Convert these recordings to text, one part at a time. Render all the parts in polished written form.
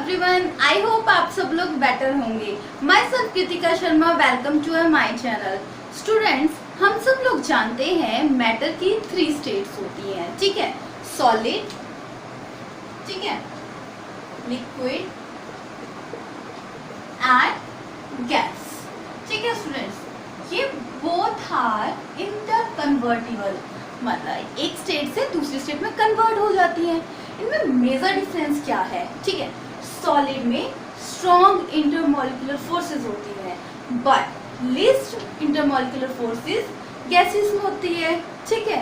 Everyone, I hope आप सब लोग बेटर होंगे। Myself Kritika Sharma, welcome to my channel. Students, हम सब लोग जानते हैं मैटर की 3 स्टेट्स होती हैं, ठीक है। सॉलिड, ठीक है, लिक्विड एंड गैस, ठीक है स्टूडेंट्स। ये बोथ आर इंटरकन्वर्टिबल, मतलब एक स्टेट से दूसरी स्टेट में कन्वर्ट हो जाती है। इनमें मेजर डिफरेंस क्या है, ठीक है। सॉलिड में स्ट्रॉन्ग इंटरमॉलिक्यूलर फोर्सेस होती है, but least intermolecular forces gases में होती है, ठीक है।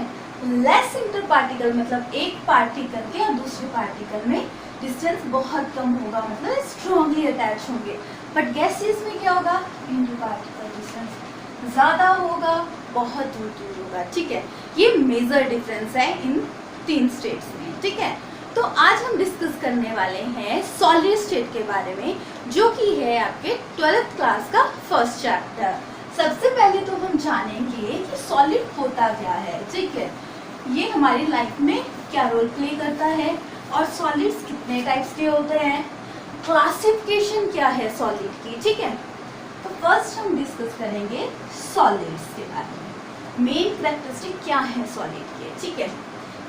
लेस इंटर पार्टिकल, मतलब एक पार्टिकल के और दूसरे पार्टिकल में डिस्टेंस बहुत कम होगा, मतलब स्ट्रॉन्गली अटैच होंगे। बट गैसेस में क्या होगा, इंटर पार्टिकल डिस्टेंस ज़्यादा होगा, बहुत दूर दूर होगा, ठीक है। ये मेजर डिफरेंस है इन 3 स्टेट्स में, ठीक है। तो आज हम डिस्कस करने वाले हैं सॉलिड स्टेट के बारे में, जो कि है आपके 12th क्लास का फर्स्ट चैप्टर। सबसे पहले तो हम जानेंगे कि सॉलिड होता क्या है, ठीक है। ये हमारी लाइफ में क्या रोल प्ले करता है और सॉलिड्स कितने टाइप्स के होते हैं, क्लासिफिकेशन क्या है सॉलिड की, ठीक है। तो फर्स्ट हम डिस्कस करेंगे सॉलिड्स के बारे में। मेन कैरेक्टरिस्टिक क्या है सॉलिड के, ठीक है।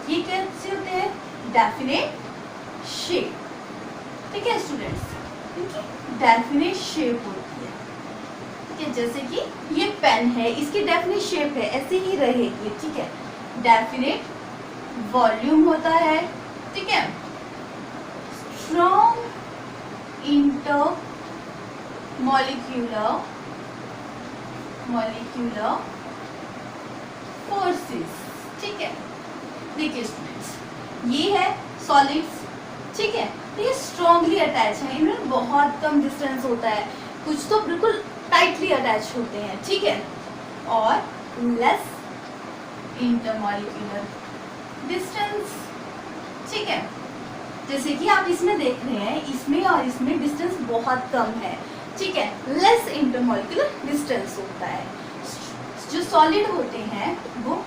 ये कैसे होते हैं, डेफिनेट शेप, ठीक है स्टूडेंट्स, इनकी डेफिनेट शेप होती है, ठीक है। जैसे कि ये पेन है, इसकी डेफिनेट शेप है, ऐसे ही रहेगी, ठीक है। डेफिनेट वॉल्यूम होता है, ठीक है। स्ट्रॉन्ग इंटर मॉलिक्यूलर फोर्सेस, ठीक है। देखिए स्टूडेंट्स, ये है सॉलिड्स, ठीक है। तो ये स्ट्रॉन्गली अटैच है, इनमें बहुत कम डिस्टेंस होता है, कुछ तो बिल्कुल टाइटली अटैच होते हैं, ठीक है। और लेस इंटरमॉलिक्यूलर डिस्टेंस, ठीक है। जैसे कि आप इसमें देख रहे हैं, इसमें और इसमें डिस्टेंस बहुत कम है, ठीक है। लेस इंटरमॉलिक्यूलर डिस्टेंस होता है। जो सॉलिड होते हैं वो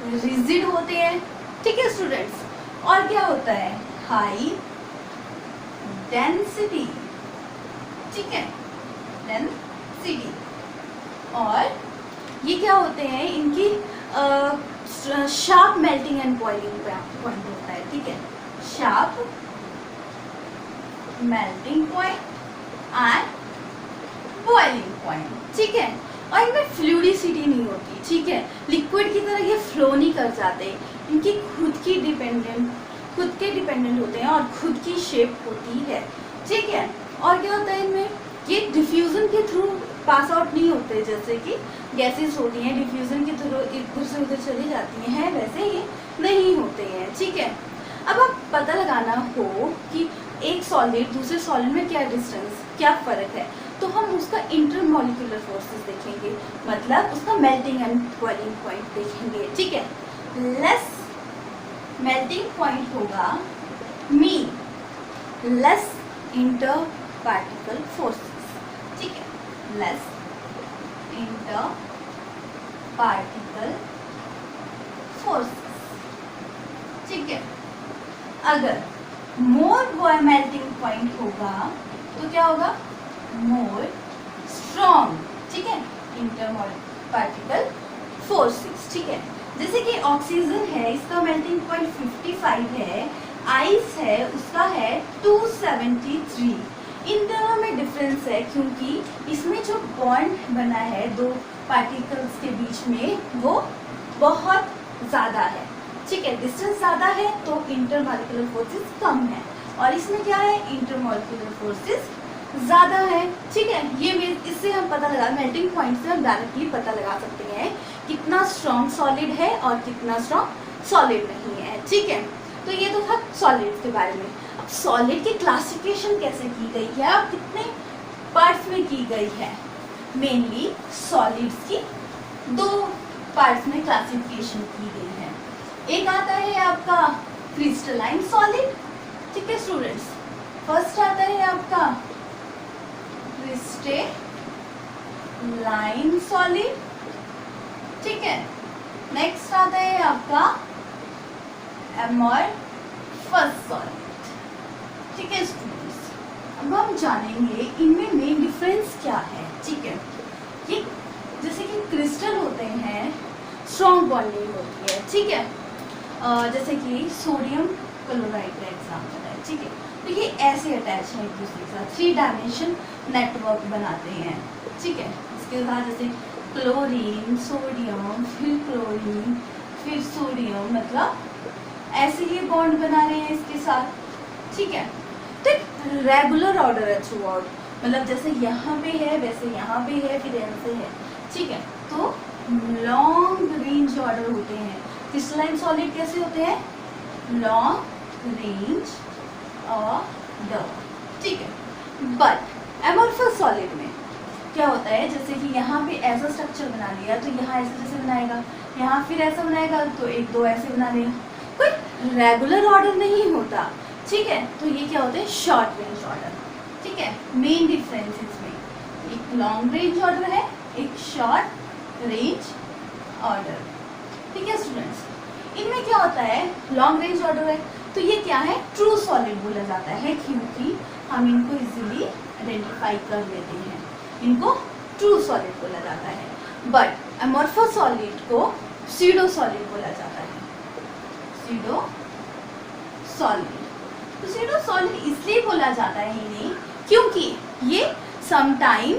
रिजिड होते हैं, ठीक है स्टूडेंट्स। और क्या होता है, हाई डेंसिटी, ठीक है, डेंसिटी। और ये क्या होते हैं, इनकी sharp melting and boiling point होता है, ठीक है। Sharp melting point and boiling point, ठीक है। और इनमें फ्लूइडिसिटी नहीं होती, ठीक है। लिक्विड की तरह ये फ्लो नहीं कर जाते, इनकी खुद के डिपेंडेंट होते हैं और खुद की शेप होती है, ठीक है। और क्या होता है इनमें, ये डिफ्यूजन के थ्रू पास आउट नहीं होते, जैसे कि गैसेस होती हैं डिफ्यूजन के थ्रू इधर से उधर चली जाती हैं, वैसे ये नहीं होते हैं, ठीक है। अब आप पता लगाना हो कि एक सॉलिड दूसरे सॉलिड में क्या डिस्टेंस, क्या फ़र्क है, तो हम उसका इंटरमॉलिक्यूलर फोर्सेस देखेंगे, मतलब उसका मेल्टिंग एंड बॉइलिंग पॉइंट देखेंगे, ठीक है। लेस मेल्टिंग पॉइंट होगा, mean less inter particle forces, ठीक है। लेस इंटर पार्टिकल फोर्सेस, ठीक है। अगर मोर मेल्टिंग पॉइंट होगा तो क्या होगा, मोर स्ट्रॉन्ग, ठीक है, इंटर पार्टिकल फोर्सेस, ठीक है। जैसे कि ऑक्सीजन है, इसका मेल्टिंग पॉइंट 55 है, आइस है उसका है 273। इन दोनों में डिफरेंस है, क्योंकि इसमें जो बॉन्ड बना है दो पार्टिकल्स के बीच में वो बहुत ज़्यादा है, ठीक है। डिस्टेंस ज़्यादा है तो इंटरमॉलिक्यूलर फोर्सेस कम है, और इसमें क्या है, इंटरमॉलिक्यूलर फोर्सेस ज़्यादा है, ठीक है। ये इससे हम पता लगा, मेल्टिंग पॉइंट से हम डायरेक्टली पता लगा सकते हैं कितना स्ट्रॉन्ग सॉलिड है और कितना स्ट्रॉन्ग सॉलिड नहीं है, ठीक है। तो ये तो था सॉलिड के बारे में। अब सॉलिड की क्लासिफिकेशन कैसे की गई है और कितने पार्ट्स में की गई है। मेनली सॉलिड्स की 2 पार्ट्स में क्लासिफिकेशन की गई है। एक आता है आपका क्रिस्टलाइन सॉलिड, ठीक है स्टूडेंट्स। फर्स्ट आता है आपका क्रिस्टलाइन सॉलिड, ठीक है। नेक्स्ट आता है आपका अमॉर्फस सॉलिड, ठीक है स्टूडेंट्स। हम जानेंगे इनमें मेन डिफरेंस क्या है। ठीक है, ये जैसे कि क्रिस्टल होते हैं, स्ट्रॉन्ग बॉन्डिंग होती है। ठीक है, जैसे कि सोडियम क्लोराइड का एग्जाम्पल है। ठीक है, तो ये ऐसे अटैच है एक दूसरे के साथ, 3 डायमेंशन नेटवर्क बनाते हैं। ठीक है, इसके साथ जैसे क्लोरीन, सोडियम, फिर क्लोरीन, फिर सोडियम, मतलब ऐसे ये बॉन्ड बना रहे हैं इसके साथ। ठीक है, तो एक रेगुलर ऑर्डर है थ्रू आउट, मतलब जैसे यहाँ पे है वैसे यहाँ पे है, फिर ऐसे है। ठीक है, तो लॉन्ग रेंज ऑर्डर होते हैं। क्रिस्टलाइन सॉलिड कैसे होते हैं? Long range order. ठीक है, बट एमोर्फस सॉलिड में क्या होता है, जैसे कि यहाँ पे ऐसा स्ट्रक्चर बना लिया तो यहाँ ऐसे जैसे बनाएगा, यहाँ फिर ऐसा बनाएगा तो 1-2 ऐसे बना लेगा, कोई रेगुलर ऑर्डर नहीं होता। ठीक है, तो ये क्या होते हैं? Short range order. ठीक है, मेन डिफरेंस इसमें एक लॉन्ग रेंज ऑर्डर है, एक शॉर्ट रेंज ऑर्डर। ठीक है स्टूडेंट्स, इनमें क्या होता है, लॉन्ग रेंज ऑर्डर है तो ये क्या है? ट्रू सॉलिड बोला जाता है, क्योंकि हम इनको इजीली आइडेंटिफाई कर लेते हैं, इनको ट्रू सॉलिड बोला जाता है। बट एमोर्फस सॉलिड को स्यूडो सॉलिड बोला जाता है, स्यूडो सॉलिड। तो स्यूडो सॉलिड इसलिए बोला जाता है इन्हें क्योंकि ये समटाइम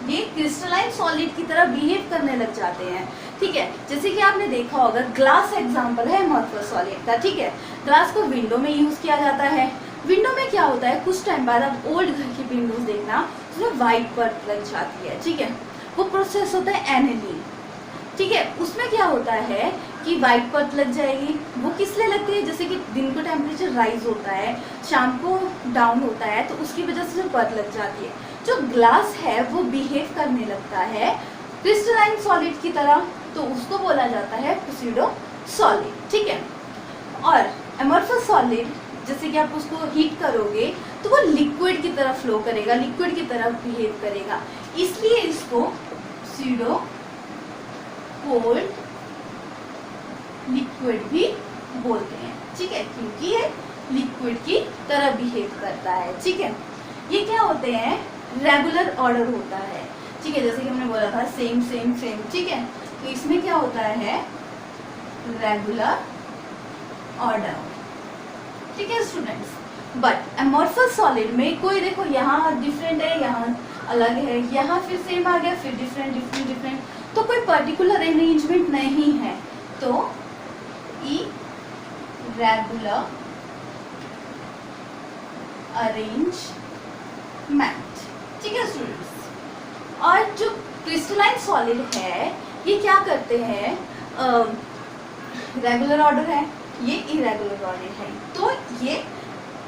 ये क्रिस्टलाइन सॉलिड की तरह बिहेव करने लग जाते हैं। ठीक है, जैसे कि आपने देखा होगा, ग्लास एग्जांपल है एमोर्फस सॉलिड का। ठीक है, ग्लास को विंडो में यूज किया जाता है। विंडो में क्या होता है, कुछ टाइम बाद आप ओल्ड घर की विंडोज देखना, उसमें वाइट पर्ट लग जाती है। ठीक है, वो प्रोसेस होता है एनिलिंग। ठीक है, उसमें क्या होता है कि वाइट पर्ट लग जाएगी। वो किस लिए लगती है? जैसे कि दिन को टेम्परेचर राइज होता है, शाम को डाउन होता है, तो उसकी वजह से पर्ट लग जाती है। जो ग्लास है वो बिहेव करने लगता है क्रिस्टलाइन सॉलिड की तरह, तो उसको बोला जाता है स्यूडो सॉलिड। ठीक है, और एमोर्फस सॉलिड जैसे कि आप उसको हीट करोगे तो वो लिक्विड की तरह फ्लो करेगा, लिक्विड की तरह बिहेव करेगा, इसलिए इसको स्यूडो कोल्ड लिक्विड भी बोलते हैं। ठीक है, क्योंकि ये लिक्विड की तरह बिहेव करता है। ठीक है, ये क्या होते हैं? रेगुलर ऑर्डर होता है। ठीक है, जैसे कि हमने बोला था सेम सेम सेम। ठीक है, तो इसमें क्या होता है? Regular order. ठीक है स्टूडेंट्स, बट एमोर्फस सॉलिड में कोई देखो यहाँ डिफरेंट है, यहाँ अलग है, यहाँ फिर सेम आ गया, फिर डिफरेंट डिफरेंट डिफरेंट, तो कोई पर्टिकुलर अरेंजमेंट नहीं है, तो इरेगुलर अरेंजमेंट। ठीक है स्टूडेंट्स, और जो क्रिस्टलाइन सॉलिड है ये क्या करते हैं? रेगुलर ऑर्डर है, ये इरेगुलर ऑर्डर है, तो ये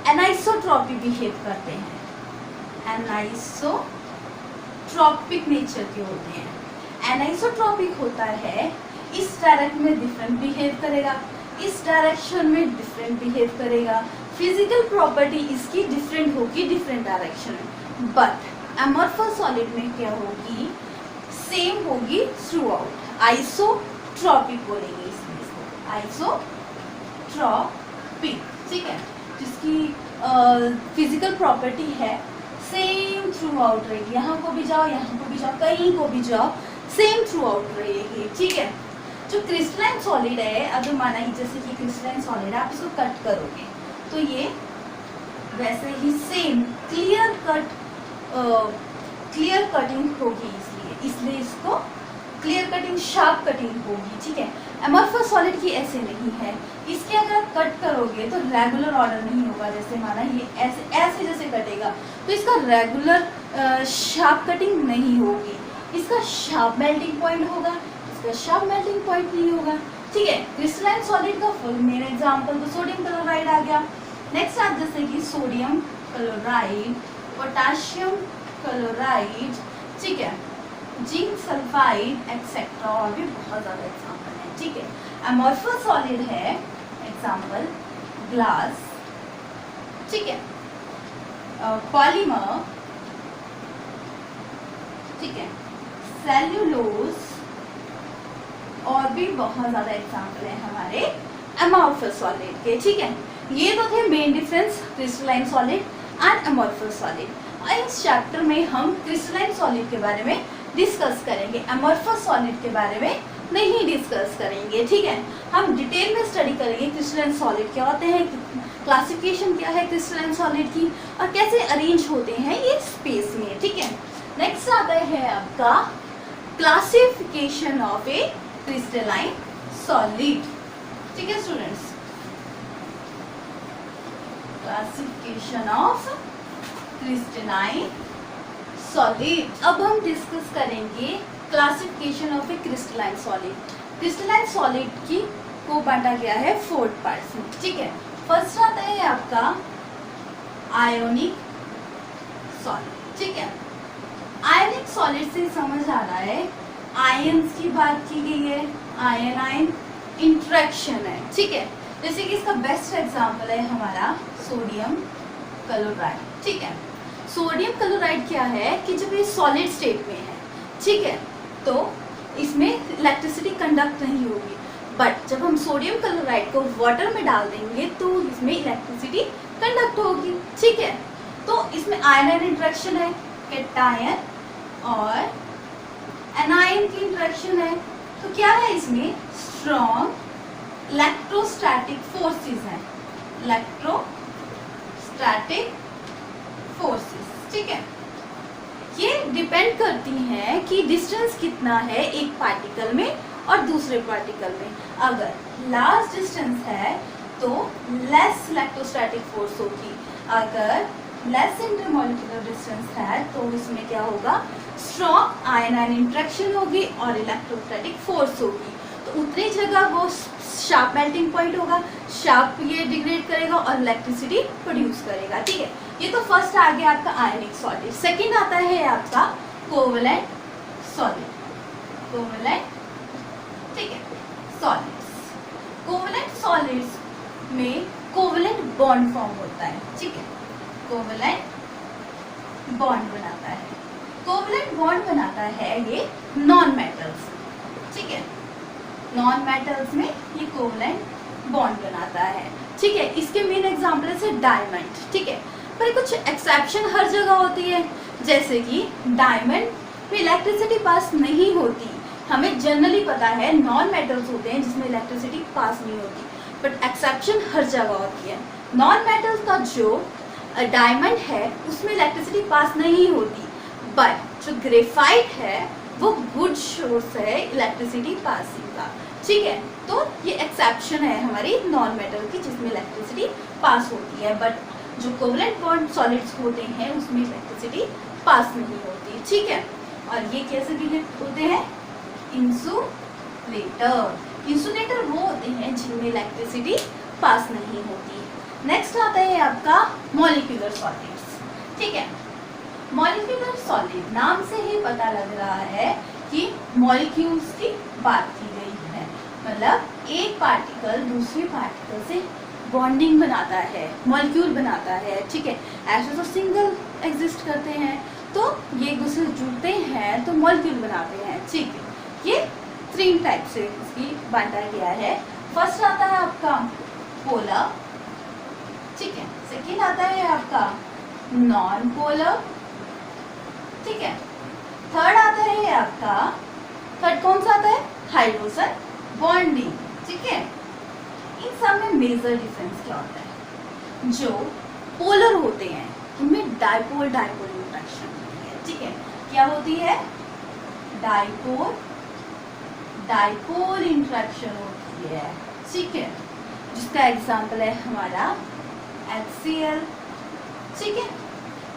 एनाइसोट्रॉपिक बिहेव करते हैं, एनाइसोट्रॉपिक नेचर के होते हैं। एनाइसोट्रॉपिक होता है इस डायरेक्शन में डिफरेंट बिहेव करेगा, इस डायरेक्शन में डिफरेंट बिहेव करेगा, फिजिकल प्रॉपर्टी इसकी डिफरेंट होगी डिफरेंट डायरेक्शन में। बट एमोर्फस सॉलिड में क्या होगी? सेम होगी थ्रू आउट, आइसोट्रॉपिक बोलेंगे इसमें इसको, आइसोट्रॉपिक। ठीक है, जिसकी फिजिकल प्रॉपर्टी है सेम थ्रू आउट रहेगी, यहाँ को भी जाओ यहाँ को भी जाओ, कहीं को भी जाओ, सेम थ्रू आउट रहेगी। ठीक है, जो क्रिस्टलाइन सॉलिड है, अगर माना जैसे कि क्रिस्टलाइन सॉलिड है, आप इसको कट करोगे तो ये वैसे ही सेम क्लियर कटिंग होगी, इसलिए इसको क्लियर कटिंग, शार्प कटिंग होगी। ठीक है, एमोर्फस सॉलिड की ऐसे नहीं है, इसके अगर आप कट करोगे तो रेगुलर ऑर्डर नहीं होगा। जैसे माना ये ऐसे ऐसे जैसे कटेगा तो इसका रेगुलर शार्प कटिंग नहीं होगी, इसका शार्प मेल्टिंग पॉइंट होगा, इसका शार्प मेल्टिंग पॉइंट नहीं होगा। ठीक है, क्रिस्टलाइन सॉलिड का फुल मेन एग्जांपल तो सोडियम क्लोराइड आ गया। नेक्स्ट आप जैसे कि सोडियम क्लोराइड, पोटाशियम क्लोराइड, ठीक है, जिंक सल्फाइड एक्सेट्रा, और भी बहुत ज़्यादा एग्जाम्पल है। ठीक है, एमोर्फस सॉलिड है एग्जाम्पल ग्लास, ठीक है, पॉलीमर, ठीक है, सेल्यूलोज, और भी बहुत ज़्यादा एग्जाम्पल है हमारे एमोर्फस सॉलिड के। ठीक है, ये तो थे main difference crystalline solid and amorphous solid. इस चैप्टर में हम क्रिस्टलाइन सॉलिड के बारे में डिस्कस करेंगे, अमोर्फस सॉलिड के बारे में नहीं डिस्कस करेंगे, ठीक है। हम डिटेल में स्टडी करेंगे क्रिस्टलाइन सॉलिड क्या होते हैं, क्लासिफिकेशन क्या है क्रिस्टलाइन सॉलिड की, और कैसे अरेंज होते हैं ये स्पेस में, ठीक है। नेक्स्ट आता है आपका classification of A crystalline solid, ठीक है students. Classification of crystalline solid. अब हम डिस्कस करेंगे classification of A crystalline solid. Crystalline solid की को बांटा गया है 4 पार्ट्स में, ठीक है। फर्स्ट आता है आपका आयोनिक सॉलिड, ठीक है। आयोनिक सॉलिड से समझ आ रहा है आयंस की बात की गई है, आयन आयन इंट्रैक्शन है, ठीक है। जैसे कि इसका बेस्ट एग्जांपल है हमारा सोडियम क्लोराइड, ठीक है। सोडियम क्लोराइड क्या है कि जब ये सॉलिड स्टेट में है, ठीक है, तो इसमें इलेक्ट्रिसिटी कंडक्ट नहीं होगी, बट जब हम सोडियम क्लोराइड को वाटर में डाल देंगे तो इसमें इलेक्ट्रिसिटी कंडक्ट होगी, ठीक है। तो इसमें आयन आयन इंट्रैक्शन है, कैटायन और एनायन की इंट्रैक्शन है। तो क्या है इसमें स्ट्रॉन्ग इलेक्ट्रोस्टैटिक फोर्सेस हैं, इलेक्ट्रोस्टैटिक फोर्सेस, ठीक है। ये डिपेंड करती हैं कि डिस्टेंस कितना है एक पार्टिकल में और दूसरे पार्टिकल में। अगर लार्ज डिस्टेंस है तो लेस इलेक्ट्रोस्टैटिक फोर्स होगी, अगर लेस इंटरमॉलिक्यूलर डिस्टेंस है तो इसमें क्या होगा, स्ट्रॉन्ग आयन आयन इंट्रैक्शन होगी और इलेक्ट्रोस्टैटिक फोर्स होगी। तो उतनी जगह वो शार्प मेल्टिंग पॉइंट होगा, शार्प ये डिग्रेड करेगा और इलेक्ट्रिसिटी प्रोड्यूस करेगा, ठीक है। ये तो फर्स्ट आ गया आपका आयनिक सॉलिड। सेकंड आता है आपका कोवलेंट सॉलिड, कोवलेंट, ठीक है, सॉलिड्स। कोवलेंट सॉलिड्स में कोवलेंट बॉन्ड फॉर्म होता है, ठीक है, कोवलेंट बॉन्ड बनाता है। कोवलेंट बॉन्ड बनाता है ये नॉन मेटल्स, ठीक है, नॉन मेटल्स में ये कोवलेंट बॉन्ड बनाता है, ठीक है। इसके मेन एग्जांपल है डायमंड, ठीक है, पर कुछ एक्सेप्शन हर जगह होती है, जैसे कि डायमंड में इलेक्ट्रिसिटी पास नहीं होती। हमें जनरली पता है नॉन मेटल्स होते हैं जिसमें इलेक्ट्रिसिटी पास नहीं होती, बट एक्सेप्शन हर जगह होती है। नॉन मेटल्स का जो डायमंड है उसमें इलेक्ट्रिसिटी पास नहीं होती, बट जो ग्रेफाइट है वो गुड सोर्स है इलेक्ट्रिसिटी पासिंग का, ठीक है। तो ये एक्सेप्शन है हमारी नॉन मेटल की जिसमें इलेक्ट्रिसिटी पास होती है, बट जो कोवलेंट बॉन्ड सॉलिड्स होते हैं उसमें इलेक्ट्रिसिटी पास नहीं होती, ठीक है। और ये कैसे रिलेट होते हैं, इंसुलेटर। इंसुलेटर वो होते हैं जिनमें इलेक्ट्रिसिटी पास नहीं होती। नेक्स्ट आता है आपका मॉलिक्यूलर सॉलिड्स, ठीक है। मॉलिक्यूलर सॉलिड नाम से ही पता लग रहा है कि मॉलिक्यूल्स की बात की गई है, मतलब एक पार्टिकल दूसरे पार्टिकल से बॉन्डिंग बनाता है, मॉलिक्यूल बनाता है, ठीक है। ऐसे तो सिंगल एग्जिस्ट करते हैं, तो ये एक दूसरे से जुड़ते हैं तो मॉलिक्यूल बनाते हैं, ठीक है। ये 3 टाइप से इसकी बांटा गया है। फर्स्ट आता है आपका पोलर, ठीक है। सेकेंड आता है आपका नॉन पोलर, ठीक है। थर्ड आता है आपका, थर्ड कौन सा आता है, हाइड्रोजन बॉन्डिंग, ठीक है। इन सब में मेजर डिफरेंस क्या होता है, जो पोलर होते हैं उनमें डाइपोल डाइपोल इंट्रैक्शन होती है, ठीक है। क्या होती है, डाइपोल डाइपोल इंट्रैक्शन होती है, ठीक है, जिसका एग्जांपल है हमारा HCl, ठीक है,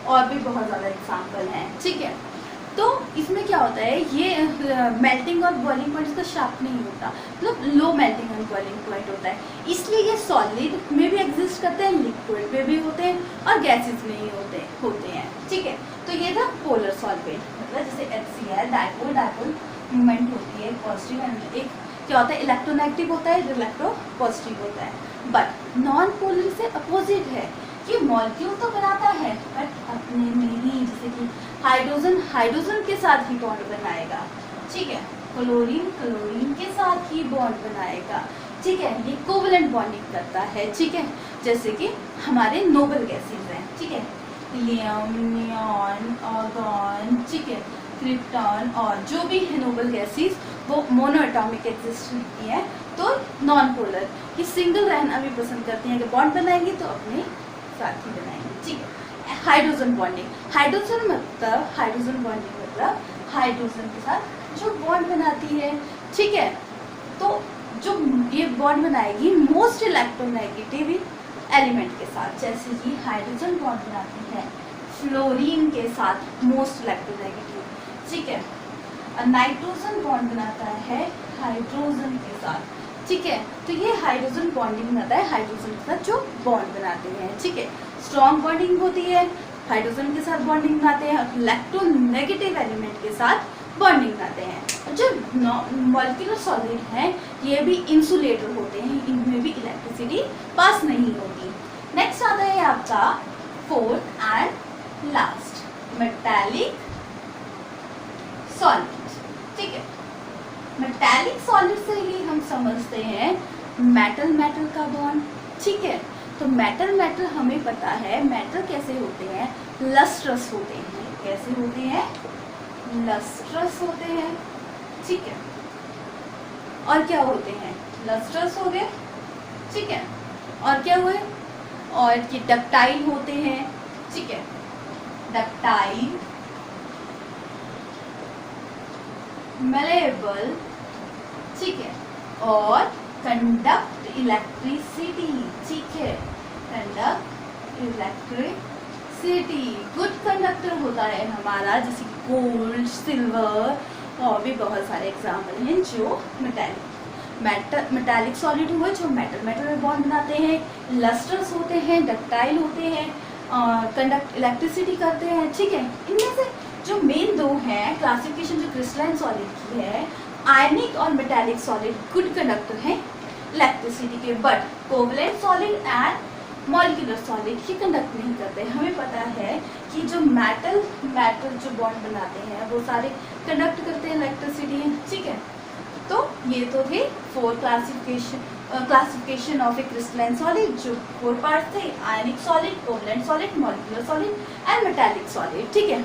और भी बहुत ज़्यादा एग्जांपल हैं, ठीक है। तो इसमें क्या होता है, ये मेल्टिंग और बॉइलिंग पॉइंट इसका शार्प नहीं होता, मतलब लो मेल्टिंग और बॉइलिंग पॉइंट होता है, इसलिए ये सॉलिड में भी एग्जिस्ट करते हैं, लिक्विड में भी होते हैं और गैसेस में ही होते हैं, ठीक है। तो ये था पोलर सॉल्वेंट, मतलब जैसे HCl डाइपोल डाइपोल मूवमेंट होती है, पॉजिटिव एंड एक क्या होता है, इलेक्ट्रोनेगेटिव होता है, इलेक्ट्रो पॉजिटिव होता है। बट नॉन पोलर से अपोजिट है, ये मॉलिक्यूल तो बनाता है बट अपने में ही, जैसे कि हाइड्रोजन के साथ ही बॉन्ड बनाएगा, ठीक है, क्लोरीन के साथ ही बॉन्ड बनाएगा, ठीक है। ये कोवलेंट बॉन्डिंग करता है, ठीक है, जैसे कि हमारे नोबल गैसेज हैं, ठीक है, हीलियम, नियॉन, आर्गन, ठीक है, क्रिप्टॉन और जो भी है नोबल गैसेस वो मोनोएटॉमिक एग्जिस्ट करती है। तो नॉन पोलर ये सिंगल रहना भी पसंद करती हैं, अगर बॉन्ड बनाएंगे तो अपने साथ ही बनाएंगे, ठीक है। हाइड्रोजन बॉन्डिंग, हाइड्रोजन बॉन्डिंग मतलब हाइड्रोजन के साथ जो बॉन्ड बनाती है, ठीक है। तो जो ये बॉन्ड बनाएगी मोस्ट इलेक्ट्रोनेगेटिव एलिमेंट के साथ, जैसे कि हाइड्रोजन बॉन्ड बनाती है फ्लोरीन के साथ मोस्ट इलेक्ट्रोनेगेटिव, ठीक है। और नाइट्रोजन बॉन्ड बनाता है हाइड्रोजन के साथ, ठीक है। तो ये हाइड्रोजन बॉन्डिंग बनाता है हाइड्रोजन के साथ जो बॉन्ड बनाते हैं, ठीक है। स्ट्रॉन्ग बॉन्डिंग होती है, हाइड्रोजन के साथ बॉन्डिंग बनाते हैं और इलेक्ट्रोनेगेटिव एलिमेंट के साथ बॉन्डिंग बनाते हैं। जो मॉलिक्यूलर सॉलिड हैं ये भी इंसुलेटर होते हैं, इनमें भी इलेक्ट्रिसिटी पास नहीं होती। नेक्स्ट आता है आपका fourth and last metallic solid, ठीक है। मेटालिक सॉलिड से ही हम समझते हैं मेटल मेटल का बॉन्ड, ठीक है। तो मेटल मेटल हमें पता है मेटल कैसे होते हैं, लस्ट्रस होते हैं। कैसे होते हैं, लस्ट्रस होते हैं, ठीक है। और क्या होते हैं, लस्ट्रस हो गए, ठीक है। और क्या हुए, और ये डक्टाइल होते हैं, ठीक है। डक्टाइल, मेलेबल, ठीक है। और कंडक्ट इलेक्ट्रिसिटी, ठीक है। कंडक्ट इलेक्ट्रिसिटी, गुड कंडक्टर होता है हमारा, जैसे गोल्ड, सिल्वर और भी बहुत सारे एग्जाम्पल हैं जो मेटालिक सॉलिड हुए जो मेटल मेटल में बॉन्ड बनाते हैं, लस्ट्रस होते हैं, डक्टाइल होते हैं, कंडक्ट इलेक्ट्रिसिटी करते हैं, ठीक है। इनमें से जो मेन दो हैं क्लासिफिकेशन जो क्रिस्टलाइन सॉलिड की है, आयनिक और मेटालिक सॉलिड गुड कंडक्टर हैं इलेक्ट्रिसिटी के, but covalent solid and molecular solid ये कंडक्ट नहीं करते। हमें पता है कि जो मेटल जो बॉन्ड बनाते हैं वो सारे कंडक्ट करते हैं इलेक्ट्रिसिटी, ठीक है। तो ये तो थे 4 classification of A crystalline solid, जो 4 पार्ट थे, आयनिक solid, covalent solid, molecular solid and metallic solid, ठीक है।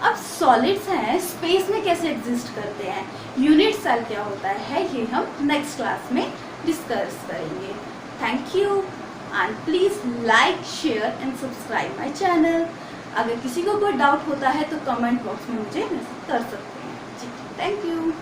अब सॉलिड्स हैं स्पेस में कैसे एग्जिस्ट करते हैं, यूनिट सेल क्या होता है, ये हम नेक्स्ट क्लास में डिस्कस करेंगे। Thank you and please like, share and subscribe my channel. अगर किसी को कोई डाउट होता है तो कमेंट बॉक्स में मुझे मैसेज कर सकते हैं, ठीक है। Thank you.